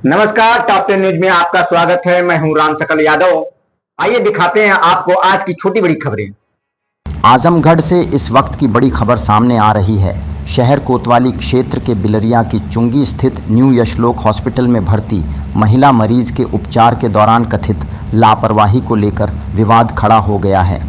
नमस्कार, top 10 news में आपका स्वागत है। मैं हूं राम सकल यादव। आइए दिखाते हैं आपको आज की छोटी बड़ी खबरें। आजमगढ़ से इस वक्त की बड़ी खबर सामने आ रही है। शहर कोतवाली क्षेत्र के बिलरिया की चुंगी स्थित न्यू यशलोक हॉस्पिटल में भर्ती महिला मरीज के उपचार के दौरान कथित लापरवाही को लेकर विवाद खड़ा हो गया है।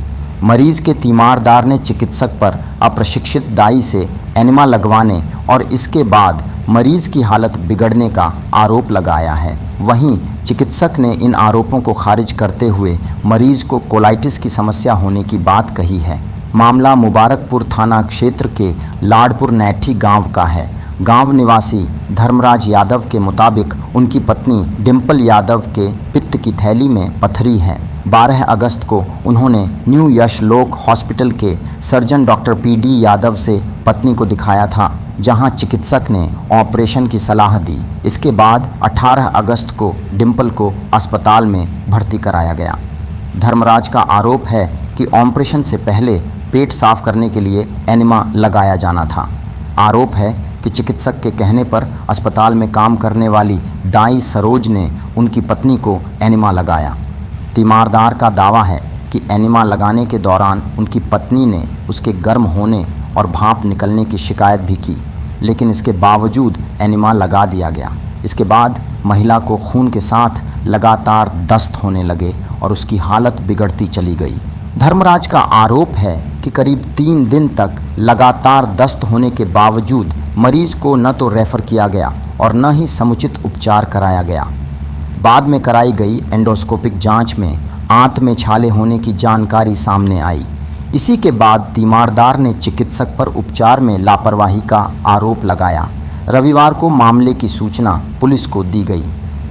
मरीज के तीमारदार ने चिकित्सक पर अप्रशिक्षित दाई से एनिमा लगवाने और इसके बाद मरीज की हालत बिगड़ने का आरोप लगाया है। वहीं चिकित्सक ने इन आरोपों को खारिज करते हुए मरीज को कोलाइटिस की समस्या होने की बात कही है। मामला मुबारकपुर थाना क्षेत्र के लाडपुर नैठी गांव का है। गांव निवासी धर्मराज यादव के मुताबिक उनकी पत्नी डिम्पल यादव के पित्त की थैली में पथरी है। 12 अगस्त को उन्होंने न्यू यशलोक हॉस्पिटल के सर्जन डॉक्टर PD यादव से पत्नी को दिखाया था, जहां चिकित्सक ने ऑपरेशन की सलाह दी। इसके बाद 18 अगस्त को डिम्पल को अस्पताल में भर्ती कराया गया। धर्मराज का आरोप है कि ऑपरेशन से पहले पेट साफ करने के लिए एनिमा लगाया जाना था। आरोप है कि चिकित्सक के कहने पर अस्पताल में काम करने वाली दाई सरोज ने उनकी पत्नी को एनिमा लगाया। तीमारदार का दावा है कि एनिमा लगाने के दौरान उनकी पत्नी ने उसके गर्म होने और भाप निकलने की शिकायत भी की, लेकिन इसके बावजूद एनिमा लगा दिया गया। इसके बाद महिला को खून के साथ लगातार दस्त होने लगे और उसकी हालत बिगड़ती चली गई। धर्मराज का आरोप है कि करीब 3 दिन तक लगातार दस्त होने के बावजूद मरीज को न तो रेफ़र किया गया और न ही समुचित उपचार कराया गया। बाद में कराई गई एंडोस्कोपिक जांच में आंत में छाले होने की जानकारी सामने आई। इसी के बाद तीमारदार ने चिकित्सक पर उपचार में लापरवाही का आरोप लगाया। रविवार को मामले की सूचना पुलिस को दी गई।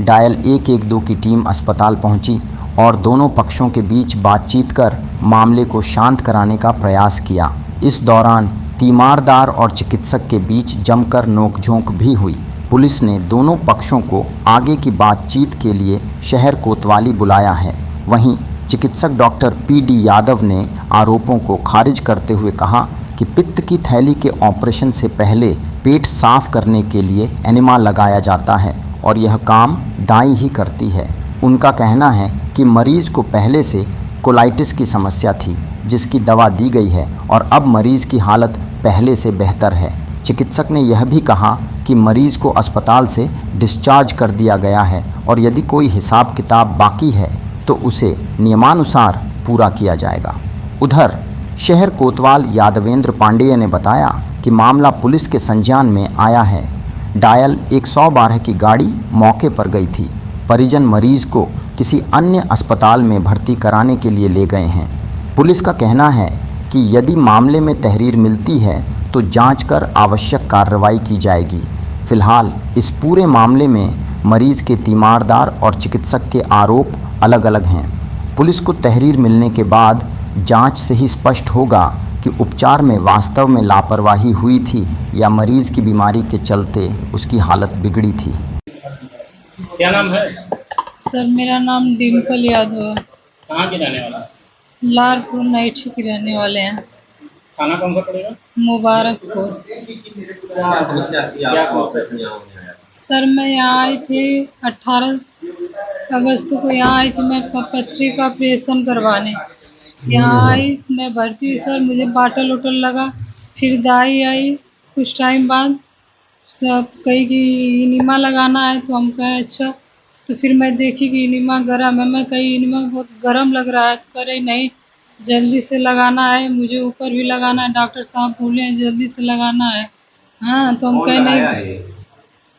डायल 112 की टीम अस्पताल पहुंची और दोनों पक्षों के बीच बातचीत कर मामले को शांत कराने का प्रयास किया। इस दौरान तीमारदार और चिकित्सक के बीच जमकर नोकझोंक भी हुई। पुलिस ने दोनों पक्षों को आगे की बातचीत के लिए शहर कोतवाली बुलाया है। वहीं चिकित्सक डॉक्टर PD यादव ने आरोपों को खारिज करते हुए कहा कि पित्त की थैली के ऑपरेशन से पहले पेट साफ करने के लिए एनिमा लगाया जाता है और यह काम दाई ही करती है। उनका कहना है कि मरीज को पहले से कोलाइटिस की समस्या थी, जिसकी दवा दी गई है और अब मरीज की हालत पहले से बेहतर है। चिकित्सक ने यह भी कहा कि मरीज को अस्पताल से डिस्चार्ज कर दिया गया है और यदि कोई हिसाब किताब बाकी है तो उसे नियमानुसार पूरा किया जाएगा। उधर शहर कोतवाल यादवेंद्र पांडेय ने बताया कि मामला पुलिस के संज्ञान में आया है। डायल 112 की गाड़ी मौके पर गई थी। परिजन मरीज को किसी अन्य अस्पताल में भर्ती कराने के लिए ले गए हैं। पुलिस का कहना है कि यदि मामले में तहरीर मिलती है तो जांच कर आवश्यक कार्रवाई की जाएगी। फिलहाल इस पूरे मामले में मरीज के तीमारदार और चिकित्सक के आरोप अलग अलग हैं। पुलिस को तहरीर मिलने के बाद जांच से ही स्पष्ट होगा कि उपचार में वास्तव में लापरवाही हुई थी या मरीज की बीमारी के चलते उसकी हालत बिगड़ी थी। क्या नाम है? सर मेरा नाम डिम्पल यादव है। कहाँ के रहने वाला? लाडपुर नैठी के रहने वाले हैं। खाना कौन सा पड़ेगा? मुबारकपुर। क्या समस्या? सर मैं यहाँ आई थी 18 अगस्त को। यहाँ आई थी मैं पथरी का ऑपरेशन करवाने। यहाँ आई, मैं भर्ती हुई। सर मुझे बाटल उटल लगा। फिर दाई आई कुछ टाइम बाद, सब कही कि इनिमा लगाना है, तो हम कहे अच्छा। तो फिर मैं देखी कि इनिमा गर्म है। मैं कही इनिमा बहुत गर्म लग रहा है, तो कह रही नहीं जल्दी से लगाना है, मुझे ऊपर भी लगाना है, डॉक्टर साहब बोले हैं जल्दी से लगाना है। हाँ तो हम कहे नहीं,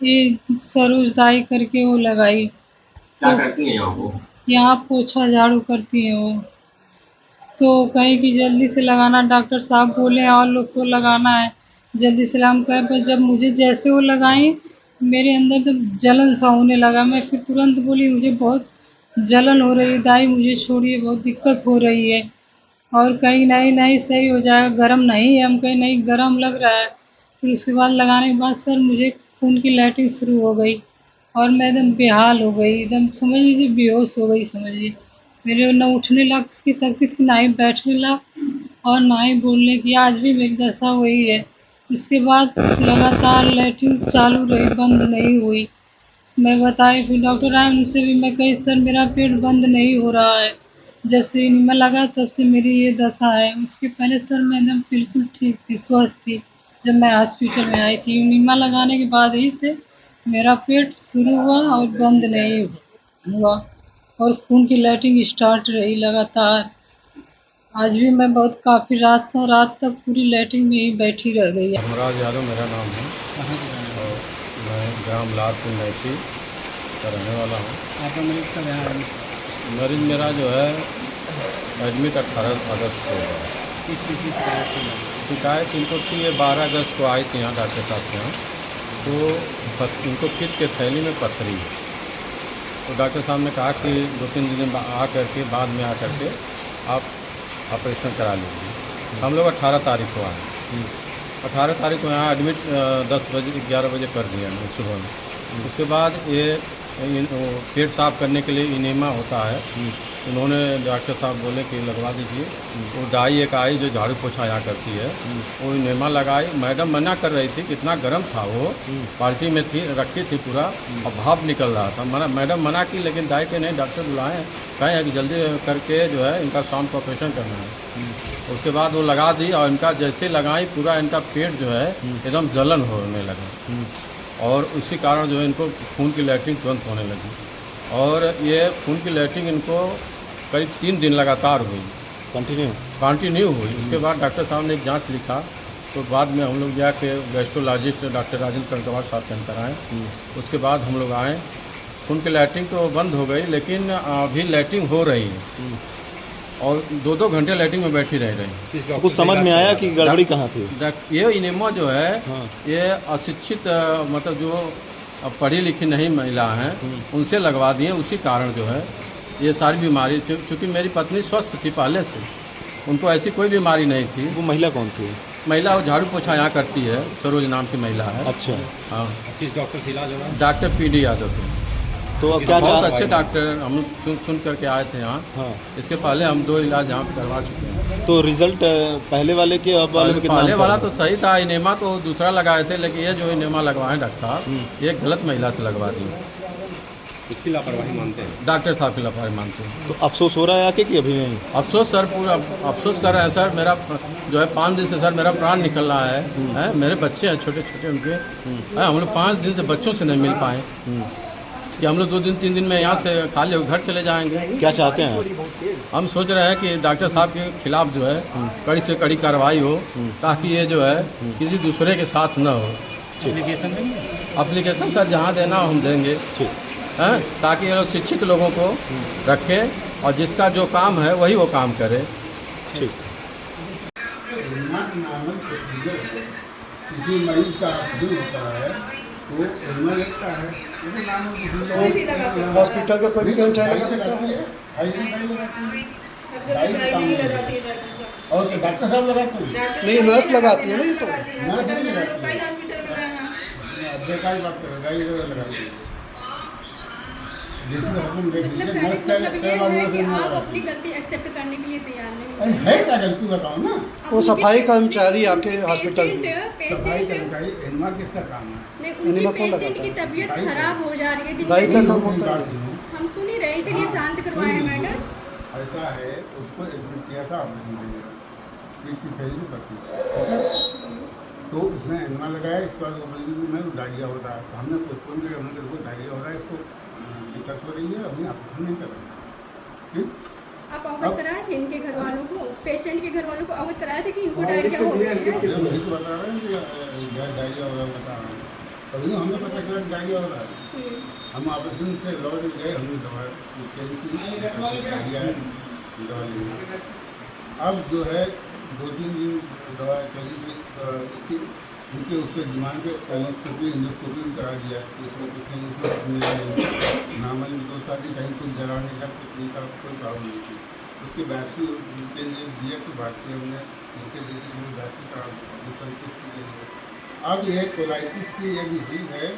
ये सरोज दाई करके वो लगाई। क्या करती हैं यहाँ वो? यहाँ पोछा झाड़ू करती हैं वो। तो कहीं कि जल्दी से लगाना, डॉक्टर साहब बोले हैं और लोग को लगाना है जल्दी से। हम कहे पर जब मुझे जैसे वो लगाई मेरे अंदर तो जलन सा होने लगा। मैं फिर तुरंत बोली मुझे बहुत जलन हो रही है दाई, मुझे छोड़िए, बहुत दिक्कत हो रही है। और कहीं नहीं नहीं सही हो जाएगा, गर्म नहीं है। हम कहीं नहीं गर्म लग रहा है। फिर उसके बाद लगाने के बाद सर मुझे खून की लैटिंग शुरू हो गई और मैं एकदम बेहाल हो गई, एकदम समझ लीजिए बेहोश हो गई समझिए। मेरे न उठने लग की शक्ति थी, ना ही बैठने लग और ना ही बोलने की। आज भी मेरी दशा वही है। उसके बाद लगातार लैट्रिन चालू रही, बंद नहीं हुई। मैं बताई, फिर डॉक्टर आए, उनसे भी मैं कही सर मेरा पेट बंद नहीं हो रहा है, जब से इनिमा लगा तब से मेरी ये दशा है। उसके पहले सर मैं एकदम बिल्कुल ठीक थी, स्वस्थ थी जब मैं हॉस्पिटल में आई थी। इनिमा लगाने के बाद ही से मेरा पेट शुरू हुआ और बंद नहीं हुआ, और खून की लैटिंग स्टार्ट रही लगातार। आज भी मैं बहुत काफ़ी रात तक पूरी लैटिंग में ही बैठी रह गई। धर्मराज यादव मेरा नाम है और मैं ग्राम लालपुर नैती का रहने वाला हूँ। आपका मरीज का यहाँ मरीज मेरा जो है एडमिट 18 अगस्त को हुआ है। किस चीज़ की शिकायत थी? शिकायत इनको थी, ये 12 अगस्त को आई थी यहाँ डॉक्टर साहब के यहाँ, तो इनको पित्त के थैली में पथरी है। तो डॉक्टर साहब ने कहा कि 2-3 दिन आ करके बाद में आ करके आप ऑपरेशन करा लीजिए। हम लोग 18 तारीख को आए। 18 तारीख को यहाँ एडमिट 10 बजे 11 बजे कर दिया मैं सुबह में। उसके बाद ये पेट साफ करने के लिए इनेमा होता है, उन्होंने डॉक्टर साहब बोले कि लगवा दीजिए। वो दाई एक आई जो झाड़ू पोछा यहाँ करती है, वो इनेमा लगाई। मैडम मना कर रही थी, कितना गर्म था वो, बाल्टी में थी रखी थी पूरा और भाप निकल रहा था। मैडम मना की, लेकिन दाई के नहीं, डॉक्टर बुलाएं, कहें कि जल्दी करके जो है इनका शाम को ऑपरेशन करना है। उसके बाद वो लगा दी और इनका जैसे लगाई पूरा इनका पेट जो है एकदम जलन होने लगा, और उसी कारण जो है इनको खून की लैट्रिन तुरंत होने लगी। और ये खून की लैट्रिन इनको करीब 3 दिन लगातार हुई, कंटिन्यू हुई। उसके बाद डॉक्टर साहब ने एक जांच लिखा, तो बाद में हम लोग जाके गैस्ट्रोलॉजिस्ट डॉक्टर राजेंद्र कनकवार साहब के अंदर आए। उसके बाद हम लोग आए, खून की लैट्रिन तो बंद हो गई, लेकिन अभी लैट्रिन हो रही है और 2-2 घंटे लैट्रिन में बैठी रह रही। कुछ समझ में आया कि गड़बड़ी कहाँ थी? ये इनेमा जो है ये अशिक्षित मतलब जो पढ़ी लिखी नहीं महिला हैं उनसे लगवा दिए, उसी कारण जो है ये सारी बीमारी। चूँकि मेरी पत्नी स्वस्थ थी पहले से, उनको ऐसी कोई बीमारी नहीं थी। वो महिला कौन थी? महिला वो झाड़ू पोछा यहाँ करती है, सरोज नाम की महिला है। अच्छा, हाँ। किस डॉक्टर से इलाज होगा? डॉक्टर PD यादव थे। तो अब क्या बहुत अच्छे डॉक्टर, हम सुन करके आए थे यहाँ। हाँ। इसके पहले हम 2 इलाज यहाँ पे करवा चुके हैं। तो रिजल्ट पहले वाले के अब वाले में कितना पहले अंतर वाला है? तो सही था, इनेमा तो दूसरा लगाए थे, लेकिन ये जो इनेमा लगवाए डॉक्टर साहब, ये गलत महिला से लगवा दी। इसकी लापरवाही मानते हैं? डॉक्टर साहब की लापरवाही मानते हैं। तो अफसोस हो रहा है आके कि अभी नहीं? अफसोस सर, पूरा अफसोस कर रहे हैं सर। मेरा जो है 5 दिन से सर मेरा प्राण निकल रहा है। मेरे बच्चे हैं छोटे छोटे, उनके हम लोग 5 दिन से बच्चों से नहीं मिल पाए कि हम लोग 2-3 दिन में यहाँ से खाली घर चले जाएंगे। क्या चाहते हैं? हम सोच रहे हैं कि डॉक्टर साहब के खिलाफ जो है कड़ी से कड़ी कार्रवाई हो, ताकि ये जो है किसी दूसरे के साथ न हो। एप्लीकेशन देंगे? एप्लीकेशन सर जहाँ देना हो हम देंगे, हैं, ताकि ये लोग शिक्षित लोगों को रखे और जिसका जो काम है वही वो काम करे। ठीक। किसी मरीज का ऑपरेशन होता है तो एनिमा लगता है, हॉस्पिटल का कोई भी कर्मचारी लगा सकता है? और डॉक्टर साहब लगाते हैं? नहीं, नर्स लगाती है ना, ये तो नर्स नहीं लगाती है। बेकार बात करो, गाड़ी लगाती है। जिसमें हम देख लीजिए, नर्स का आप अपनी गलती एक्सेप्ट करने के लिए तैयार नहीं है क्या गलती बताओ ना। वो सफाई कर्मचारी आपके हॉस्पिटल में। सफाई कर्मचारी एनिमा किसका काम है? एनिमा कौन पेशेंट लगाता की है? तबीयत खराब हो जा रही है, दाई का दिन काम होता है। हम सुन ही रहे, इसीलिए शांत करवाए मैडम। ऐसा है, उसको एडमिट किया था ऑपरेशन के लिए, पेट की थैली में पट्टी, ठीक है? तो उसने एनिमा लगाया। इसके बाद में डायरिया हो रहा है, तो हमने पोस्टपोन किया। हमने देखो डायरिया हो रहा है, इसको दिक्कत हो रही है, अभी ऑपरेशन नहीं कर रहे हैं, ठीक? आप अवगत कराए थे इनके घर वालों को, पेशेंट के घर वालों को अवगत कराए थे कि इनको डायरिया हो गया है? वही तो बता रहे हैं कि डायरिया हो रहा है, बता रहे हैं। तभी तो हमें पता चला डायरिया हो रहा है। हम ऑपरेशन से लौट गए, हमने दवा चेंज की, डायरिया है, दवा लेना। अब जो है 2-3 दिन दवा चली थी, इसकी इनके उस पर डिमांड पे कोलोनोस्कोपी इंडोस्कोपी भी करा दिया। इसमें कुछ नहीं, इसमें मिला नहीं, नामल में 2 साल कहीं कुछ जलाने का कुछ नहीं था, कोई प्रॉब्लम नहीं थी। उसकी बैटरी के लिए दिया, तो बैटरी हमने उनके दे दी, बैटरी का संतुष्टि के लिए। अब यह कोलाइटिस की यदि हुई है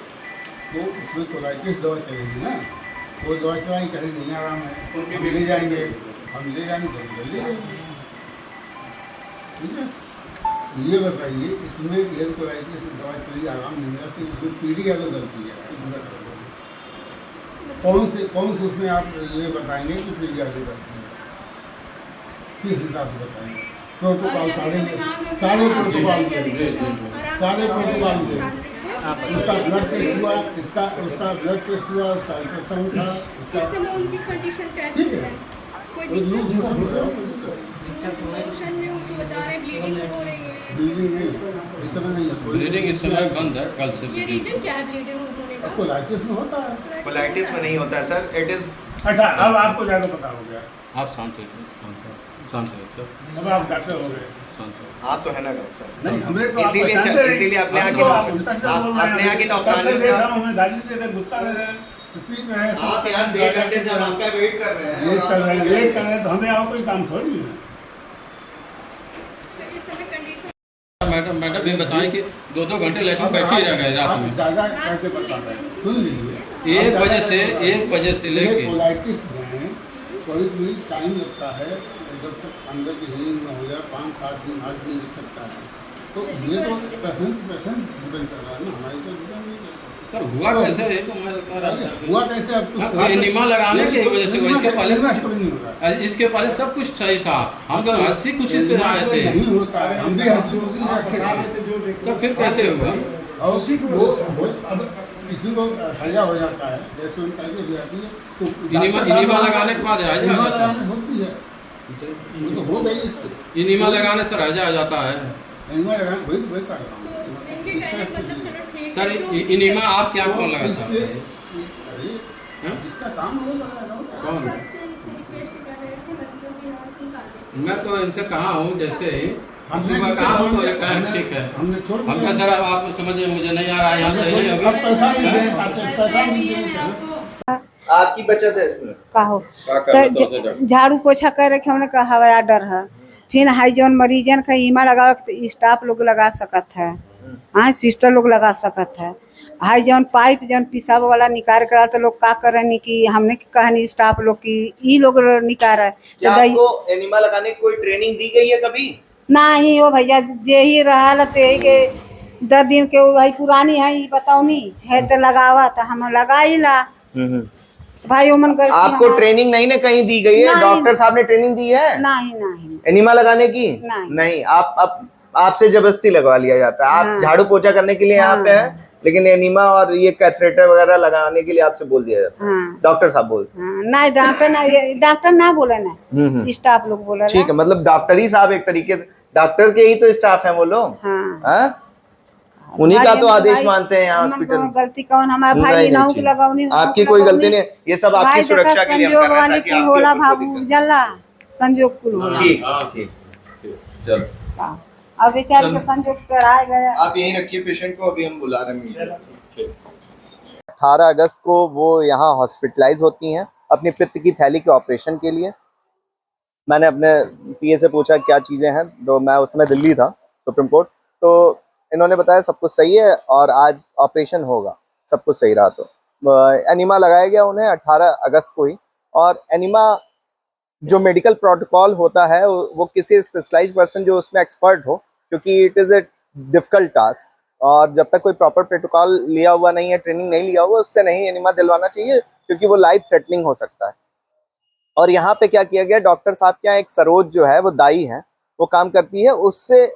तो उसमें कोलाइटिस दवा चलेगी ना, कोई दवा चलाई कहीं नहीं आराम है, हम ले जाएंगे तो ले जाएंगे, ठीक है? ये बताइए, इसमें एयर कोलाइटिस दवा चली आराम नहीं मिला, तो इसमें PD वालों गलती है। कौन से उसमें आप ये बताएंगे कि पीडियाट्रिक करते हैं, किस हिसाब से बताएंगे? प्रोटोकॉल सारे प्रोटोकॉल उसका ब्लड टेस्ट हुआ, उसका ब्लड टेस्ट हुआ, उसका अल्ट्रासाउंड था, इस समय उनकी कंडीशन कैसी है? कोई दिक्कत में वो तो बता रहे ब्लीडिंग हो रही है। इस समय नहीं है, ब्लीडिंग इस समय बंद है, कल से ये रीजन क्या है ब्लीडिंग होने का? कोलाइटिस में होता है। कोलाइटिस में नहीं होता है सर, इट इज। अच्छा, अब आपको ज़्यादा पता हो गया। आप शांत रहिए सर, अब आप डॉक्टर हो गए। शांत रहिए। आप तो है ना डॉक्टर, नहीं हमें तो इसीलिए अपने यहाँ के नौकरानियों से हमें गाली देकर गुस्सा ले रहे हैं, पीट रहे हैं। आप यहाँ 1.5 घंटे से हम आपका वेट कर रहे हैं। वेट कर रहे हैं तो हमें और कोई काम थोड़ी है। तो इस समय कंडीशन मैडम ये बताएं कि 2-2 घंटे लेटर बैठे ही रह गए रात में। ज़्यादा कैसे बता रहे हैं? सुन लीजिए, 1 बजे से लेके कोलाइटिस में कोई भी टाइम लगता है, जब तक अंदर की हीलिंग में हो जाए 5-7 दिन 8 दिन लग सकता है। तो ये तो पेशेंट डिपेंड कर रहा है ना, हमारी तो डिपेंड नहीं करता। सर हुआ कैसे है तो मैं कह रहा था। हुआ कैसे? अब एनिमा लगाने की वजह से इसके पहले नहीं होता, इसके पहले सब कुछ सही था, हम तो हंसी खुशी से आए थे, नहीं होता है, हम भी हंसी खुशी से रखे थे। तो फिर कैसे होगा? और वो अब किसी को हजा हो जाता है, जैसे उनका हो जाती है तो इनिमा लगाने के बाद हजा आ जाता है। होती है, वो तो हो गई इससे। इनिमा लगाने से हजा आ जाता है। इनिमा लगाने वही तो कर रहा हूँ। तो इनके कहने का मतलब चलो ठीक सर है। इनिमा आप क्या कौन लगाता है? अरे जिसका काम हो लगा रहा हूँ। कौन? कब से इनसे रिक्वेस्ट कर रहे थे, मतलब कि यहाँ से निकाल मैं तो इनसे कहा हूँ, जैसे ही हमने सुबह कहा हूँ तो ये कहा ठीक है। हमने छोड़ हम क्या सर आप समझिए, मुझे नहीं आ रहा है, यहाँ सही नहीं अब होगी। पैसा नहीं दे पाते, पैसा नहीं दे। आपकी बचत है इसमें। कहो क्या कर रहे थे डॉक्टर? झाड़ू पोछा कर रखे हमने कहा हवाया डर है, फिर हाई जौन मरीजन का ईमा लगावे तो स्टाफ लोग लगा सकत है, हाँ सिस्टर लोग लगा सकत है। हाई जौन पाइप जौन पिसाब वाला निकाल कर तो लोग का करनी कि हमने कहनी स्टाफ लोग की ई लोग निकाल है। क्या आपको एनिमा लगाने की कोई ट्रेनिंग दी गई है कभी? नहीं हो भैया, जे ही रहा ते के 10 दिन के भाई पुरानी है, ई बताओ नी है तो लगावा तो हम लगाई ला भाई ओमन कर। आपको ट्रेनिंग नहीं ना कहीं दी गई है? डॉक्टर साहब ने ट्रेनिंग दी है नहीं एनिमा लगाने की? नहीं, आप आपसे जबरदस्ती लगवा लिया जाता है। आप झाड़ू पोछा करने के लिए यहाँ पे हैं, लेकिन एनिमा और ये कैथेटर वगैरह लगाने के लिए आपसे बोल दिया जाता है। डॉक्टर साहब बोल नहीं, डॉक्टर ना बोले ना, स्टाफ लोग बोले। ठीक है, मतलब डॉक्टर ही साहब एक तरीके से डॉक्टर के ही तो स्टाफ है वो लोग, उन्हीं का तो आदेश मानते हैं यहाँ हॉस्पिटल। गलती कौन हमारे भाई नाव की लगावनी, आपकी कोई गलती नहीं है, ये सब आपकी सुरक्षा के लिए हम कर रहे हैं ताकि आप होला भाबू जल्ला संजोग कुल होला। ठीक चल, अब बेचारे के संजोग टराए गए। आप यहीं रखिए पेशेंट को, अभी हम बुला रहे हैं। 18 अगस्त को वो यहाँ हॉस्पिटलाइज होती हैं अपनी पित्त की थैली के ऑपरेशन के लिए। मैंने अपने पीए से पूछा क्या चीज़ें हैं, तो मैं उस समय दिल्ली था सुप्रीम कोर्ट, तो इन्होंने बताया सब कुछ सही है और आज ऑपरेशन होगा, सब कुछ सही रहा। तो एनिमा लगाया गया उन्हें 18 अगस्त को ही। और एनिमा जो मेडिकल प्रोटोकॉल होता है वो किसी स्पेशलाइज्ड पर्सन जो उसमें एक्सपर्ट हो, क्योंकि it is a difficult task, और जब तक कोई प्रॉपर प्रोटोकॉल लिया हुआ नहीं है, ट्रेनिंग नहीं लिया हुआ, उससे नहीं एनिमा दिलवाना चाहिए, क्योंकि वो लाइफ थ्रेटनिंग हो सकता है। और यहाँ पे क्या किया गया, डॉक्टर साहब के यहाँ एक सरोज जो है वो दाई है, वो काम करती है, उससे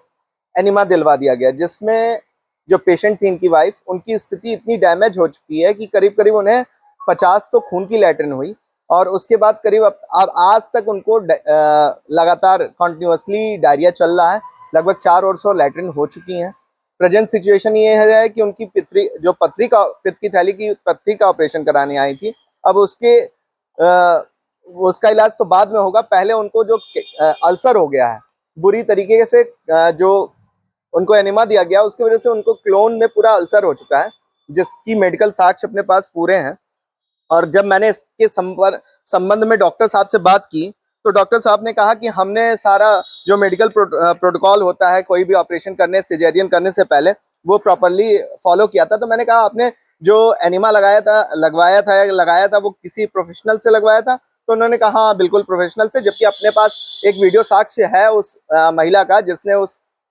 एनिमा दिलवा दिया गया, जिसमें जो पेशेंट थी इनकी वाइफ, उनकी स्थिति इतनी डैमेज हो चुकी है कि करीब करीब उन्हें 50 तो खून की लैट्रिन हुई, और उसके बाद करीब अब आज तक उनको लगातार कॉन्टिन्यूसली डायरिया चल रहा है। लगभग 400 लैट्रिन हो चुकी हैं। प्रेजेंट सिचुएशन ये है कि उनकी पित्त की थैली की पथरी का ऑपरेशन कराने आई थी। अब उसका इलाज तो बाद में होगा, पहले उनको जो अल्सर हो गया है बुरी तरीके से, जो उनको एनिमा दिया गया उसकी वजह से उनको क्लोन में पूरा अल्सर हो चुका है, जिसकी मेडिकल साक्ष्य अपने पास पूरे हैं। और जब मैंने इसके संबंध में डॉक्टर साहब से बात की, तो डॉक्टर साहब ने कहा कि हमने सारा जो मेडिकल प्रोटोकॉल होता है कोई भी ऑपरेशन करने, सिजेरियन करने से पहले, वो प्रॉपरली फॉलो किया था। तो मैंने कहा आपने जो एनिमा लगवाया था वो किसी प्रोफेशनल से लगवाया था? तो उन्होंने कहा हाँ बिल्कुल प्रोफेशनल से, जबकि अपने पास एक वीडियो साक्ष्य है उस महिला का जिसने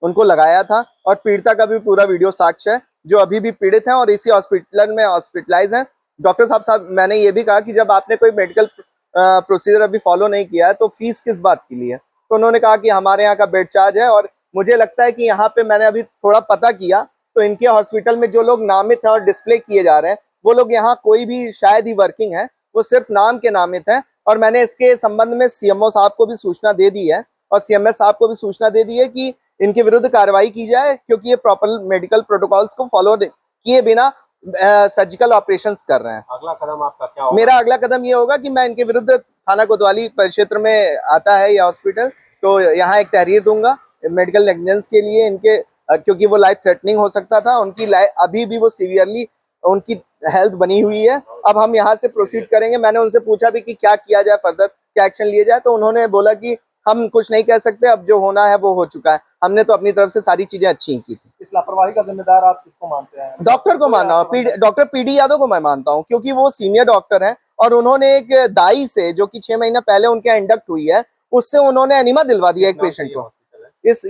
उनको लगाया था, और पीड़िता का भी पूरा वीडियो साक्ष्य है, जो अभी भी पीड़ित हैं और इसी हॉस्पिटल में हॉस्पिटलाइज हैं। डॉक्टर साहब मैंने ये भी कहा कि जब आपने कोई मेडिकल प्रोसीजर अभी फॉलो नहीं किया है तो फीस किस बात के लिए है? तो उन्होंने कहा कि हमारे यहाँ का बेड चार्ज है। और मुझे लगता है कि यहाँ पे मैंने अभी थोड़ा पता किया तो इनके हॉस्पिटल में जो लोग नामित हैं और डिस्प्ले किए जा रहे हैं वो लोग यहाँ कोई भी शायद ही वर्किंग है, वो सिर्फ नाम के नामित हैं। और मैंने इसके संबंध में सीएमओ साहब को भी सूचना दे दी है और सीएमएस साहब को भी सूचना दे दी है कि इनके विरुद्ध कार्रवाई की जाए, क्योंकि ये प्रॉपर मेडिकल प्रोटोकॉल्स को फॉलो किए बिना सर्जिकल ऑपरेशंस कर रहे हैं। अगला कदम आपका क्या होगा? मेरा अगला कदम ये होगा कि मैं इनके विरुद्ध थाना कोतवाली परिक्षेत्र में आता है यह हॉस्पिटल, तो यहाँ एक तहरीर दूंगा मेडिकल नेग्लिजेंस के लिए इनके, क्योंकि वो लाइफ थ्रेटनिंग हो सकता था उनकी अभी भी वो सीवियरली उनकी हेल्थ बनी हुई है। अब हम यहाँ से प्रोसीड करेंगे। मैंने उनसे पूछा भी कि क्या किया जाए, फर्दर क्या एक्शन लिए जाए, तो उन्होंने बोला कि हम कुछ नहीं कह सकते, अब जो होना है वो हो चुका है, हमने तो अपनी तरफ से सारी चीजें अच्छी ही की थी। इस लापरवाही का जिम्मेदार आप किसको मानते हैं? डॉक्टर को मानना हूँ, डॉक्टर पीडी यादव को मैं मानता हूँ, क्योंकि वो सीनियर डॉक्टर हैं और उन्होंने एक दाई से जो कि 6 महीना पहले उनके इंडक्ट हुई है उससे उन्होंने एनिमा दिलवा दिया एक पेशेंट को।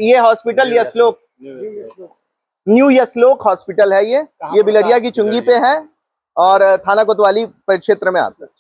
ये हॉस्पिटल यशलोक, न्यू यशलोक हॉस्पिटल है, ये बिलरिया की चुंगी पे है और थाना कोतवाली परिक्षेत्र में आता है।